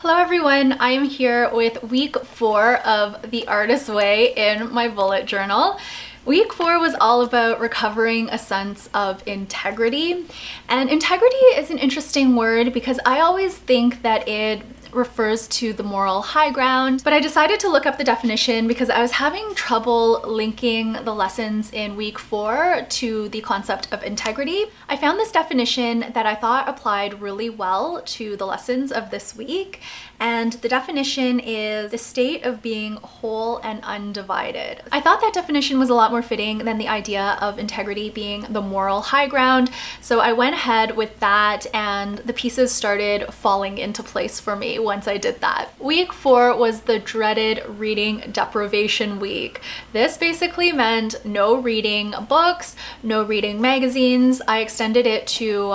Hello everyone, I am here with week 4 of The Artist's Way in my bullet journal. Week 4 was all about recovering a sense of integrity. And integrity is an interesting word because I always think that it refers to the moral high ground, but I decided to look up the definition because I was having trouble linking the lessons in week 4 to the concept of integrity. I found this definition that I thought applied really well to the lessons of this week, and the definition is the state of being whole and undivided. I thought that definition was a lot more fitting than the idea of integrity being the moral high ground, so I went ahead with that and the pieces started falling into place for me once I did that. Week 4 was the dreaded reading deprivation week. This basically meant no reading books, no reading magazines. I extended it to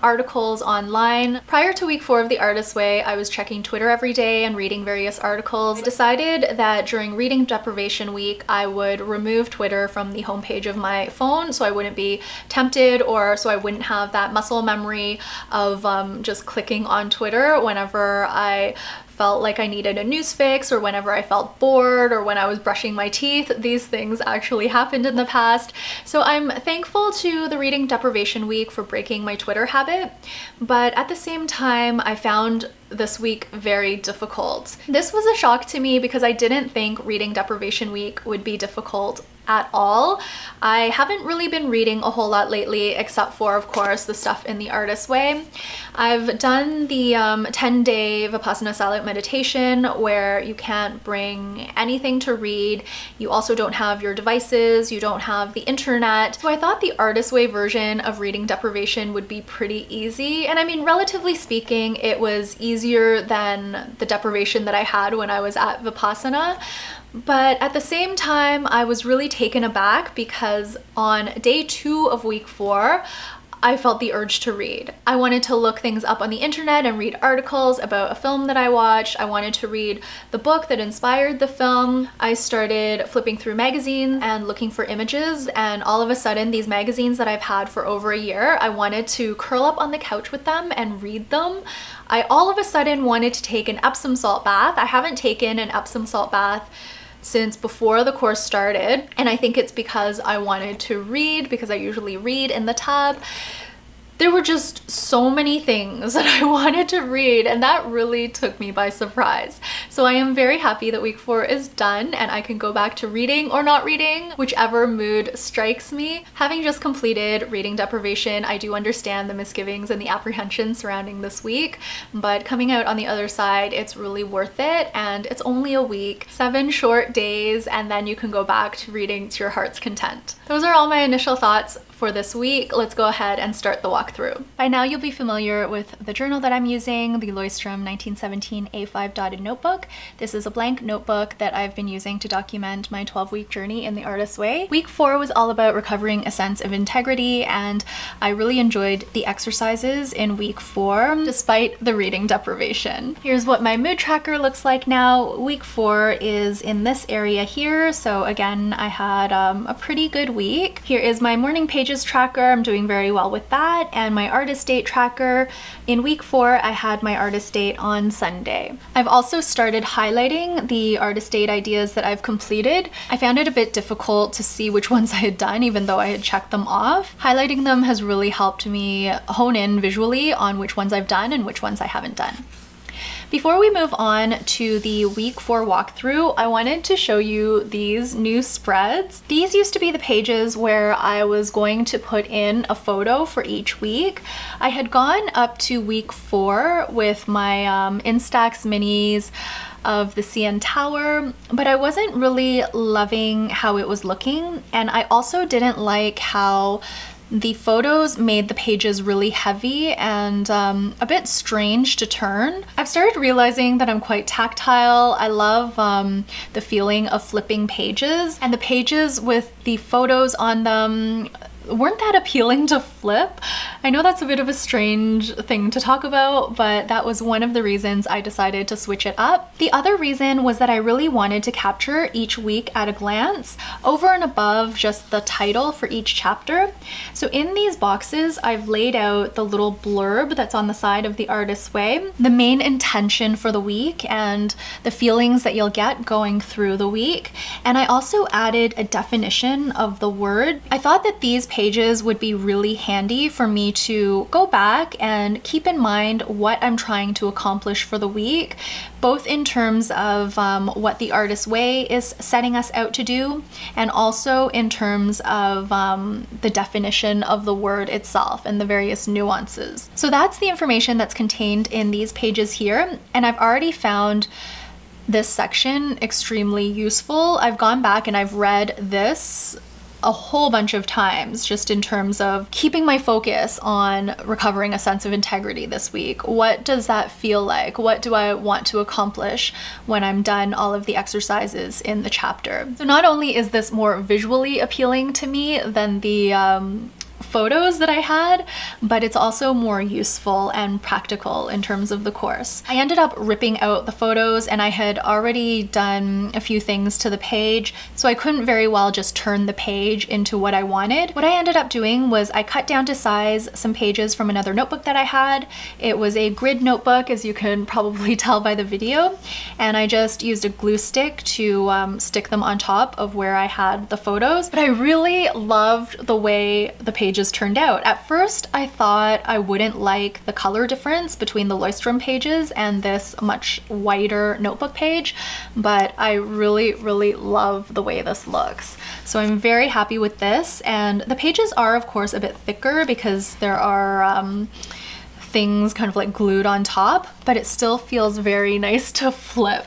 articles online. Prior to week 4 of The Artist's Way, I was checking Twitter every day and reading various articles. I decided that during reading deprivation week, I would remove Twitter from the homepage of my phone so I wouldn't be tempted, or so I wouldn't have that muscle memory of just clicking on Twitter whenever I felt like I needed a news fix, or whenever I felt bored, or when I was brushing my teeth. These things actually happened in the past. So I'm thankful to the reading deprivation week for breaking my Twitter habit, but at the same time I found this week very difficult. This was a shock to me because I didn't think reading deprivation week would be difficult at all. I haven't really been reading a whole lot lately, except for, of course, the stuff in The Artist's Way. I've done the 10-day Vipassana silent meditation where you can't bring anything to read. You also don't have your devices, you don't have the internet. So I thought the Artist's Way version of reading deprivation would be pretty easy. And I mean, relatively speaking, it was easier than the deprivation that I had when I was at Vipassana. But at the same time, I was really taken aback because on day 2 of week 4, I felt the urge to read. I wanted to look things up on the internet and read articles about a film that I watched. I wanted to read the book that inspired the film. I started flipping through magazines and looking for images, and all of a sudden these magazines that I've had for over a year, I wanted to curl up on the couch with them and read them. I all of a sudden wanted to take an Epsom salt bath. I haven't taken an Epsom salt bath since before the course started, and I think it's because I wanted to read, because I usually read in the tub. There were just so many things that I wanted to read, and that really took me by surprise. So I am very happy that week 4 is done and I can go back to reading or not reading, whichever mood strikes me. Having just completed reading deprivation, I do understand the misgivings and the apprehension surrounding this week, but coming out on the other side, it's really worth it, and it's only a week, 7 short days, and then you can go back to reading to your heart's content. Those are all my initial thoughts for this week. Let's go ahead and start the walkthrough. By now you'll be familiar with the journal that I'm using, the Leuchtturm 1917 A5 dotted notebook. This is a blank notebook that I've been using to document my 12-week journey in The Artist's Way. Week 4 was all about recovering a sense of integrity, and I really enjoyed the exercises in week 4 despite the reading deprivation. Here's what my mood tracker looks like now. Week 4 is in this area here, so again I had a pretty good week. Here is my morning page tracker. I'm doing very well with that, and my artist date tracker. In week 4 I had my artist date on Sunday. I've also started highlighting the artist date ideas that I've completed. I found it a bit difficult to see which ones I had done even though I had checked them off. Highlighting them has really helped me hone in visually on which ones I've done and which ones I haven't done. Before we move on to the week 4 walkthrough, I wanted to show you these new spreads. These used to be the pages where I was going to put in a photo for each week. I had gone up to week 4 with my Instax minis of the CN Tower, but I wasn't really loving how it was looking, and I also didn't like how the photos made the pages really heavy and a bit strange to turn. I've started realizing that I'm quite tactile. I love the feeling of flipping pages, and the pages with the photos on them weren't that appealing to flip flip. I know that's a bit of a strange thing to talk about, but that was one of the reasons I decided to switch it up. The other reason was that I really wanted to capture each week at a glance, over and above just the title for each chapter. So in these boxes, I've laid out the little blurb that's on the side of The Artist's Way, the main intention for the week, and the feelings that you'll get going through the week. And I also added a definition of the word. I thought that these pages would be really handy for me to go back and keep in mind what I'm trying to accomplish for the week, both in terms of what The Artist's Way is setting us out to do, and also in terms of the definition of the word itself and the various nuances. So that's the information that's contained in these pages here, and I've already found this section extremely useful. I've gone back and I've read this a whole bunch of times, just in terms of keeping my focus on recovering a sense of integrity this week. What does that feel like? What do I want to accomplish when I'm done all of the exercises in the chapter? So not only is this more visually appealing to me than the photos that I had, but it's also more useful and practical in terms of the course. I ended up ripping out the photos, and I had already done a few things to the page, so I couldn't very well just turn the page into what I wanted. What I ended up doing was I cut down to size some pages from another notebook that I had. It was a grid notebook, as you can probably tell by the video, and I just used a glue stick to stick them on top of where I had the photos. But I really loved the way the pages turned out. At first, I thought I wouldn't like the color difference between the Leuchtturm pages and this much whiter notebook page, but I really, really love the way this looks. So I'm very happy with this, and the pages are, of course, a bit thicker because there are things kind of like glued on top, but it still feels very nice to flip,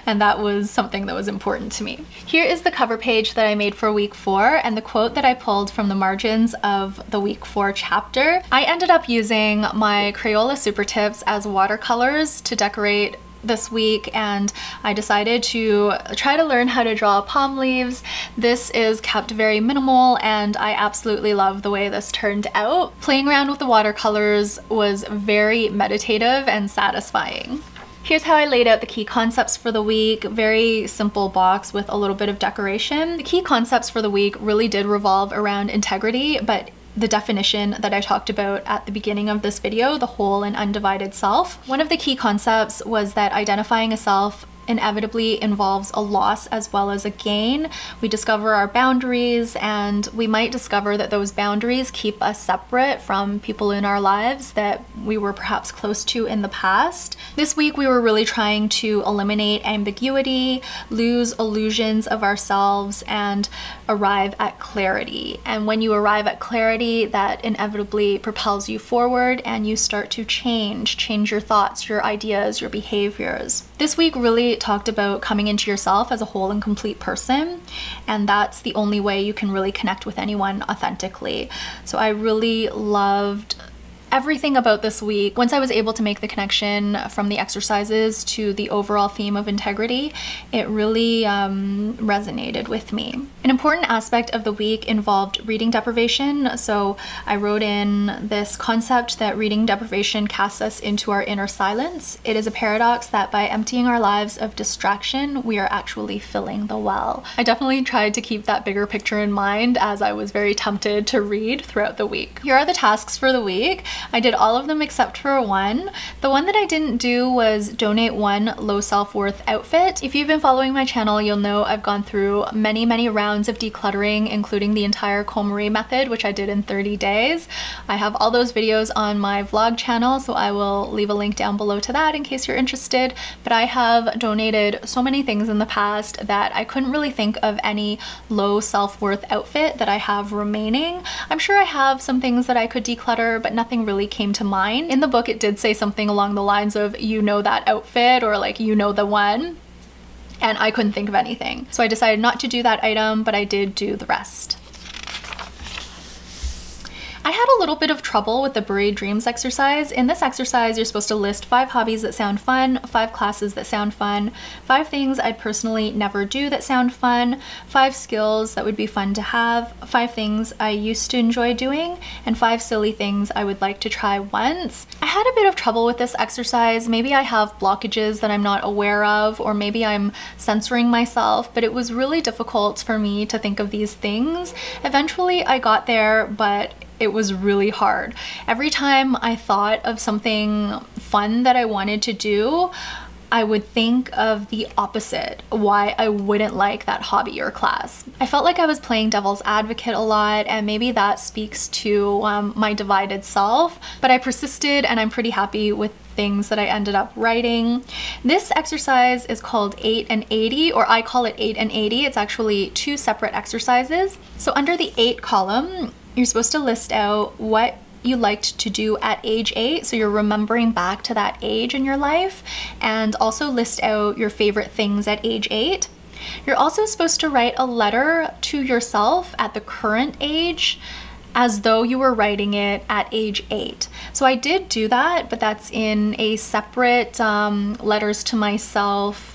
and that was something that was important to me. Here is the cover page that I made for week 4 and the quote that I pulled from the margins of the week 4 chapter. I ended up using my Crayola Super Tips as watercolors to decorate this week, and I decided to try to learn how to draw palm leaves. This is kept very minimal, and I absolutely love the way this turned out. Playing around with the watercolors was very meditative and satisfying. Here's how I laid out the key concepts for the week. Very simple box with a little bit of decoration. The key concepts for the week really did revolve around integrity, but the definition that I talked about at the beginning of this video, the whole and undivided self. One of the key concepts was that identifying a self inevitably involves a loss as well as a gain. We discover our boundaries, and we might discover that those boundaries keep us separate from people in our lives that we were perhaps close to in the past. This week we were really trying to eliminate ambiguity, lose illusions of ourselves, and arrive at clarity. And when you arrive at clarity, that inevitably propels you forward, and you start to change your thoughts, your ideas, your behaviors. This week really talked about coming into yourself as a whole and complete person, and that's the only way you can really connect with anyone authentically. So I really loved everything about this week. Once I was able to make the connection from the exercises to the overall theme of integrity, it really resonated with me. An important aspect of the week involved reading deprivation. So I wrote in this concept that reading deprivation casts us into our inner silence. It is a paradox that by emptying our lives of distraction, we are actually filling the well. I definitely tried to keep that bigger picture in mind as I was very tempted to read throughout the week. Here are the tasks for the week. I did all of them except for one. The one that I didn't do was donate one low self-worth outfit. If you've been following my channel, you'll know I've gone through many rounds of decluttering, including the entire KonMari method, which I did in 30 days. I have all those videos on my vlog channel, so I will leave a link down below to that in case you're interested. But I have donated so many things in the past that I couldn't really think of any low self-worth outfit that I have remaining. I'm sure I have some things that I could declutter, but nothing really came to mind. In the book, it did say something along the lines of, you know that outfit, or like, you know the one, and I couldn't think of anything. So I decided not to do that item, but I did do the rest. I had a little bit of trouble with the buried dreams exercise. In this exercise, you're supposed to list 5 hobbies that sound fun, 5 classes that sound fun, 5 things I'd personally never do that sound fun, 5 skills that would be fun to have, 5 things I used to enjoy doing, and 5 silly things I would like to try once. I had a bit of trouble with this exercise. Maybe I have blockages that I'm not aware of, or maybe I'm censoring myself, but it was really difficult for me to think of these things. Eventually I got there, but it was really hard. Every time I thought of something fun that I wanted to do, I would think of the opposite, why I wouldn't like that hobby or class. I felt like I was playing devil's advocate a lot, and maybe that speaks to my divided self, but I persisted and I'm pretty happy with things that I ended up writing. This exercise is called 8 and 80, or I call it 8 and 80. It's actually 2 separate exercises. So under the 8 column, you're supposed to list out what you liked to do at age 8, so you're remembering back to that age in your life, and also list out your favorite things at age 8. You're also supposed to write a letter to yourself at the current age, as though you were writing it at age 8. So I did do that, but that's in a separate letters to myself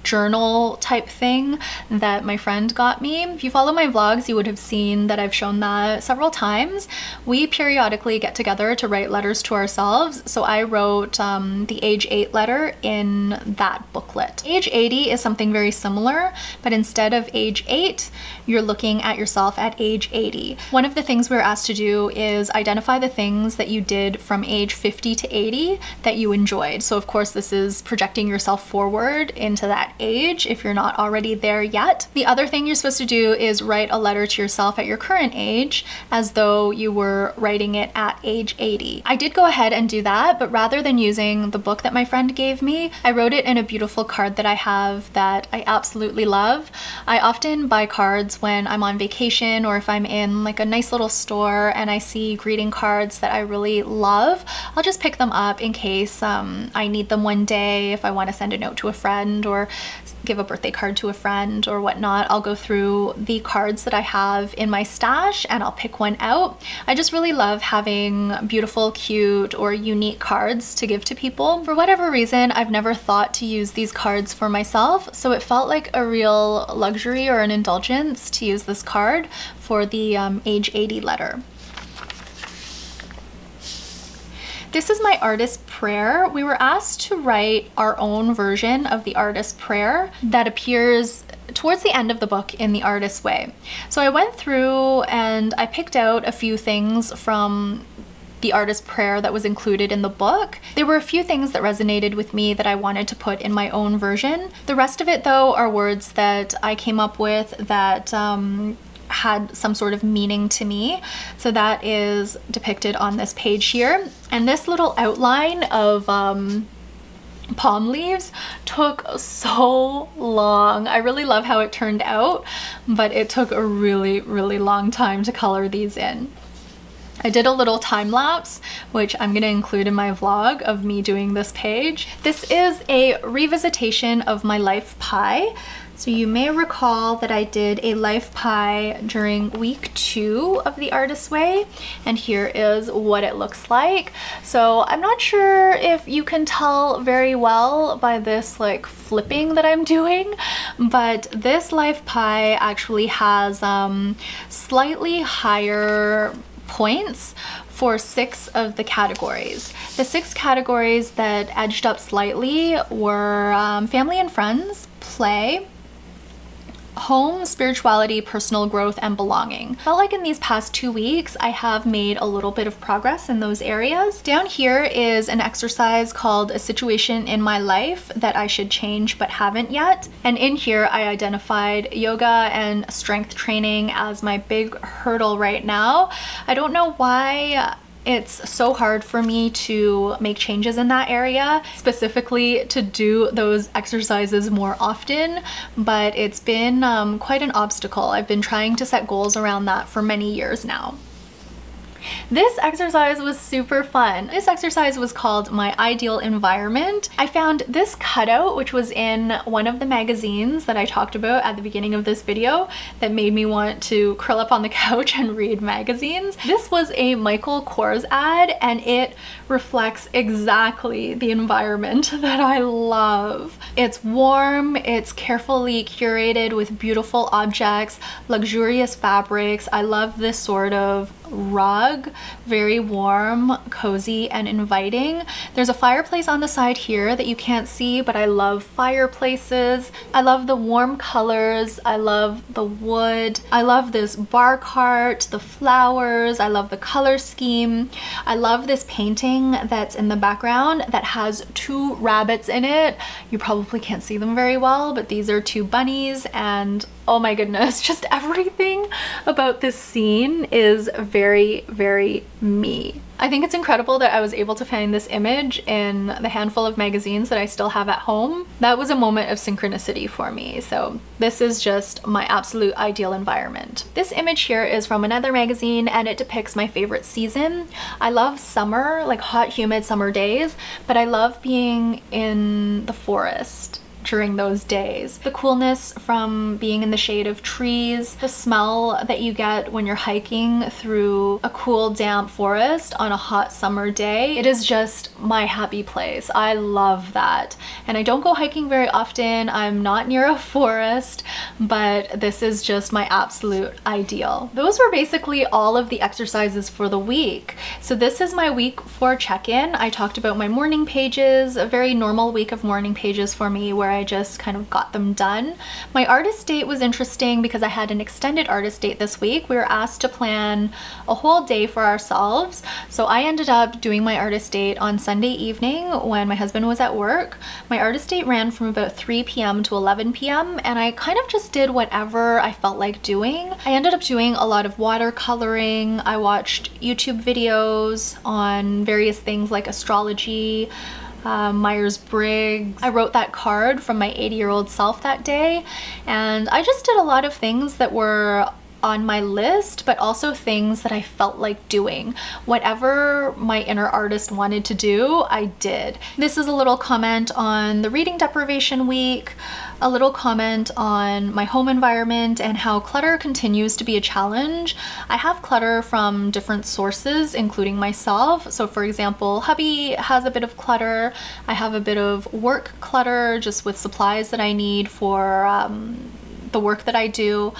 journal type thing that my friend got me. If you follow my vlogs, you would have seen that I've shown that several times. We periodically get together to write letters to ourselves, so I wrote the age 8 letter in that booklet. Age 80 is something very similar, but instead of age 8, you're looking at yourself at age 80. One of the things we were asked to do is identify the things that you did from age 50 to 80 that you enjoyed. So of course this is projecting yourself forward into that age if you're not already there yet. The other thing you're supposed to do is write a letter to yourself at your current age as though you were writing it at age 80. I did go ahead and do that, but rather than using the book that my friend gave me, I wrote it in a beautiful card that I have that I absolutely love. I often buy cards when I'm on vacation, or if I'm in like a nice little store and I see greeting cards that I really love, I'll just pick them up in case I need them one day. If I want to send a note to a friend or give a birthday card to a friend or whatnot, I'll go through the cards that I have in my stash and I'll pick one out. I just really love having beautiful, cute, or unique cards to give to people. For whatever reason, I've never thought to use these cards for myself, so it felt like a real luxury or an indulgence to use this card for the age 80 letter. This is my artist prayer. We were asked to write our own version of the artist prayer that appears towards the end of the book in The Artist's Way. So I went through and I picked out a few things from the artist prayer that was included in the book. There were a few things that resonated with me that I wanted to put in my own version. The rest of it though are words that I came up with that had some sort of meaning to me. So that is depicted on this page here. And this little outline of palm leaves took so long. I really love how it turned out, but it took a really, really long time to color these in. I did a little time lapse, which I'm gonna include in my vlog of me doing this page. This is a revisitation of my life pie. So you may recall that I did a life pie during week 2 of The Artist's Way, and here is what it looks like. So I'm not sure if you can tell very well by this like flipping that I'm doing, but this life pie actually has slightly higher points for 6 of the categories. The 6 categories that edged up slightly were family and friends, play, home, spirituality, personal growth, and belonging. I felt like in these past 2 weeks, I have made a little bit of progress in those areas. Down here is an exercise called a situation in my life that I should change but haven't yet. And in here, I identified yoga and strength training as my big hurdle right now. I don't know why it's so hard for me to make changes in that area, specifically to do those exercises more often, but it's been quite an obstacle. I've been trying to set goals around that for many years now. This exercise was super fun. This exercise was called My Ideal Environment. I found this cutout, which was in one of the magazines that I talked about at the beginning of this video, that made me want to curl up on the couch and read magazines. This was a Michael Kors ad, and it reflects exactly the environment that I love. It's warm, it's carefully curated with beautiful objects, luxurious fabrics. I love this sort of rug, very warm, cozy, and inviting. There's a fireplace on the side here that you can't see, but I love fireplaces. I love the warm colors. I love the wood. I love this bar cart, the flowers. I love the color scheme. I love this painting that's in the background that has 2 rabbits in it. You probably can't see them very well, but these are 2 bunnies, and oh my goodness, just everything about this scene is very, very me. I think it's incredible that I was able to find this image in the handful of magazines that I still have at home. That was a moment of synchronicity for me. So this is just my absolute ideal environment. This image here is from another magazine, and it depicts my favorite season. I love summer, like hot, humid summer days, but I love being in the forest during those days. The coolness from being in the shade of trees, the smell that you get when you're hiking through a cool, damp forest on a hot summer day. It is just my happy place. I love that. And I don't go hiking very often. I'm not near a forest, but this is just my absolute ideal. Those were basically all of the exercises for the week. So this is my week 4 check-in. I talked about my morning pages, a very normal week of morning pages for me where I just kind of got them done. My artist date was interesting because I had an extended artist date this week. We were asked to plan a whole day for ourselves. So I ended up doing my artist date on Sunday evening when my husband was at work. My artist date ran from about 3 p.m. to 11 p.m. and I kind of just did whatever I felt like doing. I ended up doing a lot of watercoloring. I watched YouTube videos on various things like astrology, Myers-Briggs. I wrote that card from my 80-year-old self that day, and I just did a lot of things that were on my list, but also things that I felt like doing. Whatever my inner artist wanted to do, I did. This is a little comment on the reading deprivation week, a little comment on my home environment and how clutter continues to be a challenge. I have clutter from different sources, including myself. So for example, hubby has a bit of clutter. I have a bit of work clutter just with supplies that I need for the work that I do.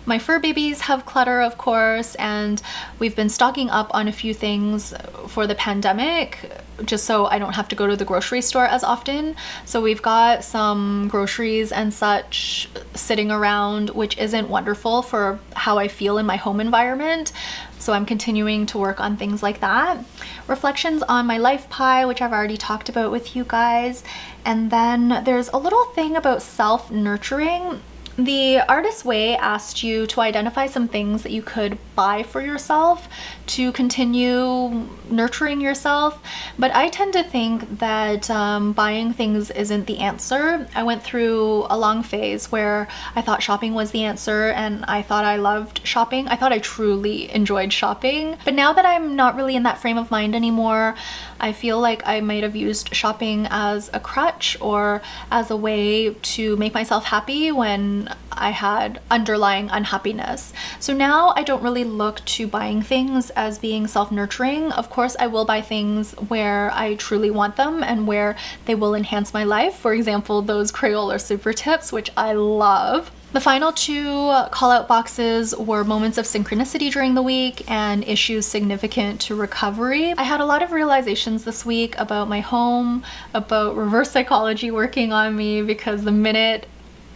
My fur babies have clutter, of course, and we've been stocking up on a few things for the pandemic just so I don't have to go to the grocery store as often. So we've got some groceries and such sitting around, which isn't wonderful for how I feel in my home environment. So I'm continuing to work on things like that. Reflections on my life pie, which I've already talked about with you guys. And then there's a little thing about self-nurturing. The Artist's Way asked you to identify some things that you could buy for yourself to continue nurturing yourself, but I tend to think that buying things isn't the answer. I went through a long phase where I thought shopping was the answer, and I thought I loved shopping. I thought I truly enjoyed shopping, but now that I'm not really in that frame of mind anymore, I feel like I might have used shopping as a crutch or as a way to make myself happy when I had underlying unhappiness. So now I don't really look to buying things as being self-nurturing. Of course, I will buy things where I truly want them and where they will enhance my life. For example, those Crayola Super Tips, which I love. The final 2 call-out boxes were moments of synchronicity during the week and issues significant to recovery. I had a lot of realizations this week about my home, about reverse psychology working on me, because the minute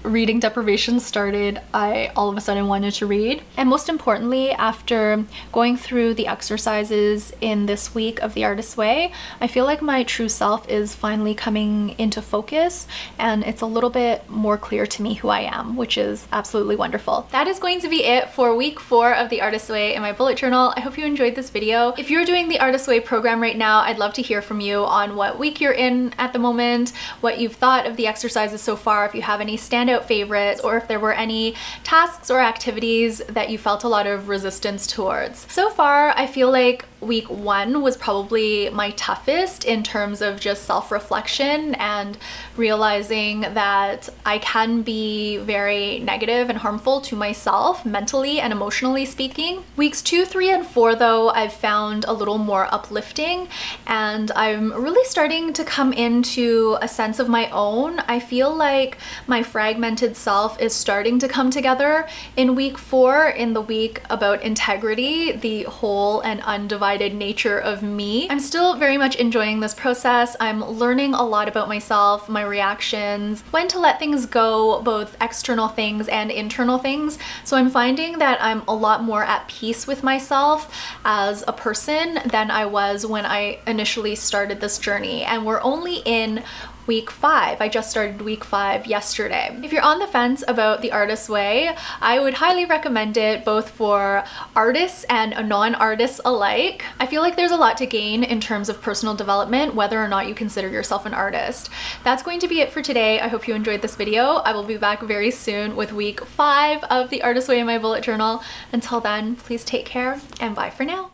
reading deprivation started, I all of a sudden wanted to read. And most importantly, after going through the exercises in this week of the Artist's Way, I feel like my true self is finally coming into focus, and it's a little bit more clear to me who I am, which is absolutely wonderful. That is going to be it for week 4 of the Artist's Way in my bullet journal. I hope you enjoyed this video. If you're doing the Artist's Way program right now, I'd love to hear from you on what week you're in at the moment, what you've thought of the exercises so far, if you have any standout standout favorites or if there were any tasks or activities that you felt a lot of resistance towards. So far, I feel like week 1 was probably my toughest in terms of just self-reflection and realizing that I can be very negative and harmful to myself mentally and emotionally speaking. Weeks 2, 3, and 4 though, I've found a little more uplifting and I'm really starting to come into a sense of my own. I feel like my fragmented self is starting to come together in week 4, in the week about integrity, the whole and undivided nature of me. I'm still very much enjoying this process. I'm learning a lot about myself, my reactions, when to let things go, both external things and internal things. So I'm finding that I'm a lot more at peace with myself as a person than I was when I initially started this journey. And we're only in week 5. I just started week 5 yesterday. If you're on the fence about the Artist's Way, I would highly recommend it both for artists and non-artists alike. I feel like there's a lot to gain in terms of personal development, whether or not you consider yourself an artist. That's going to be it for today. I hope you enjoyed this video. I will be back very soon with week 5 of the Artist's Way in my bullet journal. Until then, please take care and bye for now.